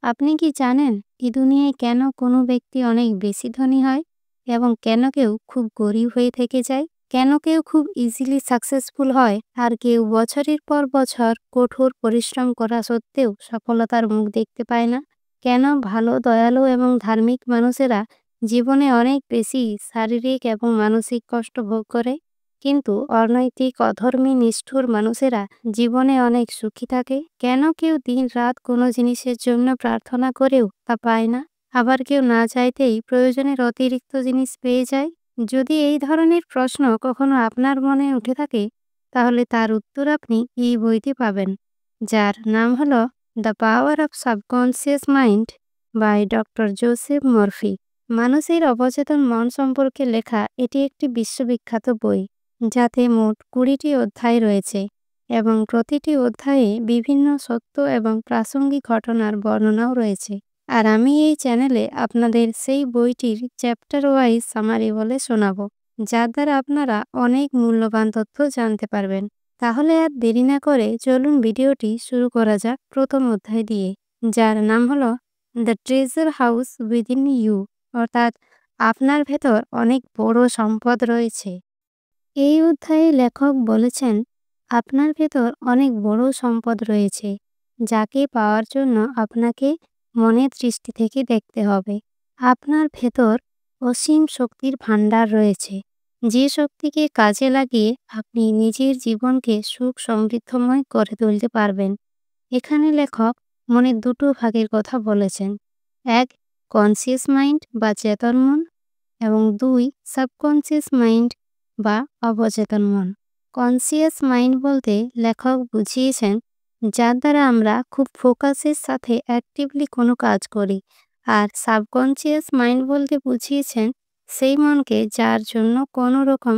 আপনি কি জানেন এই দুনিয়ায় কেন কোনো ব্যক্তি অনেক বেশি ধনী হয় এবং কেন কেউ খুব গরিব হয়ে থেকে যায়? কেন কেউ খুব ইজিলি সাকসেসফুল হয় আর কেউ বছরের পর বছর কঠোর পরিশ্রম করা সত্ত্বেও সফলতার মুখ দেখতে পায় না? কেন ভালো, দয়ালু এবং ধার্মিক মানুষেরা জীবনে অনেক বেশি শারীরিক এবং মানসিক কষ্ট ভোগ করে, কিন্তু অনৈতিক, অধর্মী, নিষ্ঠুর মানুষেরা জীবনে অনেক সুখী থাকে? কেন কেউ দিন-রাত কোনো জিনিসের জন্য প্রার্থনা করেও তা পায় না? আবার কেউ না চাইতেই প্রয়োজনের অতিরিক্ত জিনিস পেয়ে যায়? যদি এই ধরনের প্রশ্ন কখনো আপনার মনে উঠে থাকে, তাহলে তার উত্তর আপনি এই বইতে পাবেন, যার নাম হলো the power of subconscious mind by doctor Joseph Murphy. মানুষের অবচেতন মন সম্পর্কে লেখা এটি একটি বিশ্ববিখ্যাত বই, যাতে মোট 20টি অধ্যায় রয়েছে এবং প্রতিটি অধ্যায়ে বিভিন্ন সত্য এবং প্রাসঙ্গিক ঘটনার বর্ণনাও রয়েছে। আর আমি এই চ্যানেলে আপনাদের সেই বইটির চ্যাপ্টার ওয়াইজ সামারি বলে শোনাবো, যার দ্বারা আপনারা অনেক মূল্যবান তথ্য জানতে পারবেন। তাহলে আর দেরি না করে চলুন ভিডিওটি শুরু করা যাক প্রথম অধ্যায় দিয়ে, যার নাম হলো the treasure house within you, অর্থাৎ আপনার ভেতর অনেক বড় সম্পদ রয়েছে। এই অধ্যায়ে লেখক বলেছেন, আপনার ভেতর অনেক বড় সম্পদ রয়েছে, যাকে পাওয়ার জন্য আপনাকে মনের দৃষ্টি থেকে দেখতে হবে। আপনার ভেতর অসীম শক্তির ভাণ্ডার রয়েছে, যে শক্তিকে কাজে লাগিয়ে আপনি নিজের জীবনকে সুখ সমৃদ্ধময় করে তুলতে পারবেন। এখানে লেখক মনের দুটো ভাগের কথা বলেছেন: এক, কনসিয়াস মাইন্ড বা চেতন মন, এবং দুই, সাবকনসিয়াস মাইন্ড বা অবচেতন মন। কনসিয়াস মাইন্ড বলতে লেখক বুঝিয়েছেন যার দ্বারা আমরা খুব ফোকাসের সাথে অ্যাক্টিভলি কোনো কাজ করি, আর সাবকনসিয়াস মাইন্ড বলতে বুঝিয়েছেন সেই মনকে যার জন্য কোনো রকম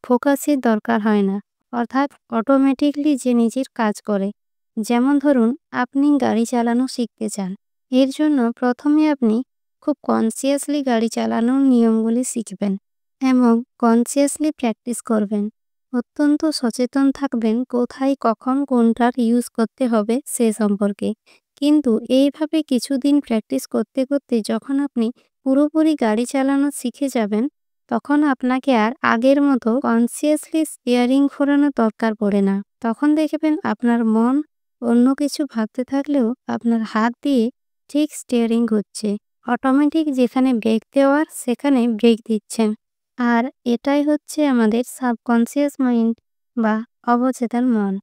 ফোকাসের দরকার হয় না, অর্থাৎ অটোমেটিকলি যে নিজের কাজ করে। যেমন ধরুন, আপনি গাড়ি চালানো শিখতে চান, এর জন্য প্রথমে আপনি খুব কনসিয়াসলি গাড়ি চালানোর নিয়মগুলি শিখবেন এবং কনসিয়াসলি প্র্যাকটিস করবেন। অত্যন্ত সচেতন থাকবেন কোথায়, কখন, কোনটার ইউজ করতে হবে সে সম্পর্কে। কিন্তু এইভাবে কিছুদিন প্র্যাকটিস করতে করতে যখন আপনি পুরোপুরি গাড়ি চালানো শিখে যাবেন, তখন আপনাকে আর আগের মতো কনসিয়াসলি স্টিয়ারিং ঘোরানোর দরকার পড়ে না। তখন দেখবেন আপনার মন অন্য কিছু ভাবতে থাকলেও আপনার হাত দিয়ে ঠিক স্টিয়ারিং ঘুরছে। অটোমেটিক যেখানে ব্রেক দেওয়ার সেখানে ব্রেক দিচ্ছেন। আর এটাই হচ্ছে আমাদের সাবকনসিয়াস মাইন্ড বা অবচেতন মন।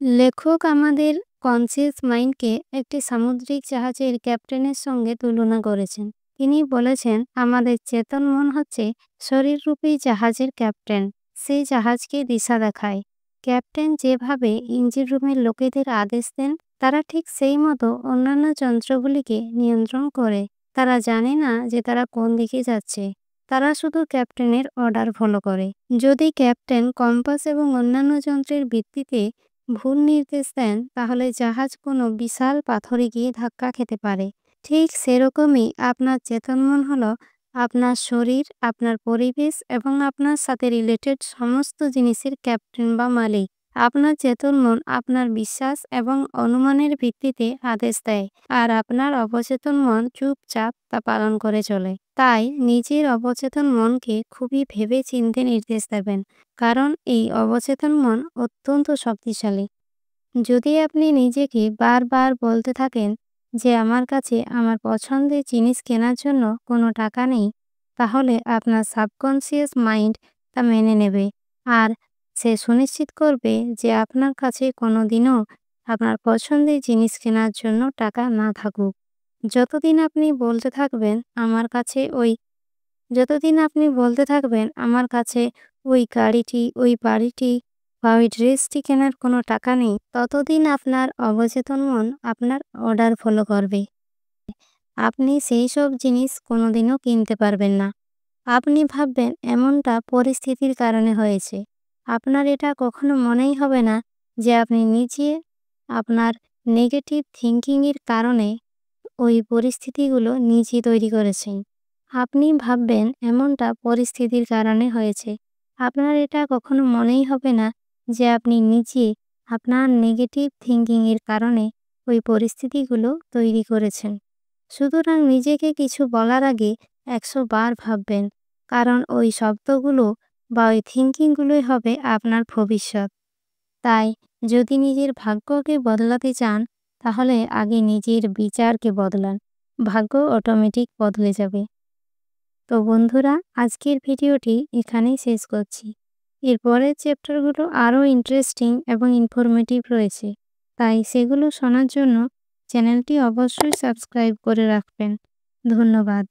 লেখক আমাদের কনসিয়াস মাইন্ডকে একটি সামুদ্রিক জাহাজের ক্যাপ্টেনের সঙ্গে তুলনা করেছেন। তিনি বলেছেন, আমাদের চেতন মন হচ্ছে শরীররূপী জাহাজের ক্যাপ্টেন। সেই জাহাজকে দিশা দেখায়। ক্যাপ্টেন যেভাবে ইঞ্জিন রুমের লোকেদের আদেশ দেন, তারা ঠিক সেই মতো অন্যান্য যন্ত্রগুলিকে নিয়ন্ত্রণ করে। তারা জানে না যে তারা কোন দিকে যাচ্ছে, তারা শুধু ক্যাপ্টেনের অর্ডার ফলো করে। যদি ক্যাপ্টেন কম্পাস এবং অন্যান্য যন্ত্রের ভিত্তিতে ভুল নির্দেশ দেন, তাহলে জাহাজ কোনো বিশাল পাথরে গিয়ে ধাক্কা খেতে পারে। ঠিক সেরকমই আপনার চেতন মন হলো আপনার শরীর, আপনার পরিবেশ এবং আপনার সাথে রিলেটেড সমস্ত জিনিসের ক্যাপ্টেন বা মালিক। আপনার চেতন মন আপনার বিশ্বাস এবং অনুমানের ভিত্তিতে আদেশ দেয়, আর আপনার অবচেতন মন চুপচাপ তা পালন করে চলে। তাই নিজের অবচেতন মনকে খুবই ভেবে চিন্তে নির্দেশ দেবেন, কারণ এই অবচেতন মন অত্যন্ত শক্তিশালী। যদি আপনি নিজেকে বারবার বলতে থাকেন যে আমার কাছে আমার পছন্দের জিনিস কেনার জন্য কোনো টাকা নেই, তাহলে আপনার সাবকনসিয়াস মাইন্ড তা মেনে নেবে, আর সে সুনিশ্চিত করবে যে আপনার কাছে কোনোদিনও আপনার পছন্দের জিনিস কেনার জন্য টাকা না থাকুক। যতদিন আপনি বলতে থাকবেন আমার কাছে ওই যতদিন আপনি বলতে থাকবেন আমার কাছে ওই গাড়িটি, ওই বাড়িটি বা ওই ড্রেসটি কেনার কোনো টাকা নেই, ততদিন আপনার অবচেতন মন আপনার অর্ডার ফলো করবে। আপনি সেই সব জিনিস কোনোদিনও কিনতে পারবেন না। আপনি ভাববেন এমনটা পরিস্থিতির কারণে হয়েছে। আপনার এটা কখনো মনেই হবে না যে আপনি নিজে আপনার নেগেটিভ থিঙ্কিংয়ের কারণে ওই পরিস্থিতিগুলো নিজে তৈরি করেছেন। আপনি ভাববেন এমনটা পরিস্থিতির কারণে হয়েছে। আপনার এটা কখনো মনেই হবে না যে আপনি নিজে আপনার নেগেটিভ থিঙ্কিংয়ের কারণে ওই পরিস্থিতিগুলো তৈরি করেছেন। সুতরাং নিজেকে কিছু বলার আগে ১০০ বার ভাববেন, কারণ ওই শব্দগুলো বা ওই থিঙ্কিংগুলোই হবে আপনার ভবিষ্যৎ। তাই যদি নিজের ভাগ্যকে বদলাতে চান, তাহলে আগে নিজের বিচারকে বদলান। ভাগ্য অটোমেটিক বদলে যাবে। তো বন্ধুরা, আজকের ভিডিওটি এখানেই শেষ করছি। এর পরের চ্যাপ্টারগুলো আরও ইন্টারেস্টিং এবং ইনফরমেটিভ রয়েছে, তাই সেগুলো শোনার জন্য চ্যানেলটি অবশ্যই সাবস্ক্রাইব করে রাখবেন। ধন্যবাদ।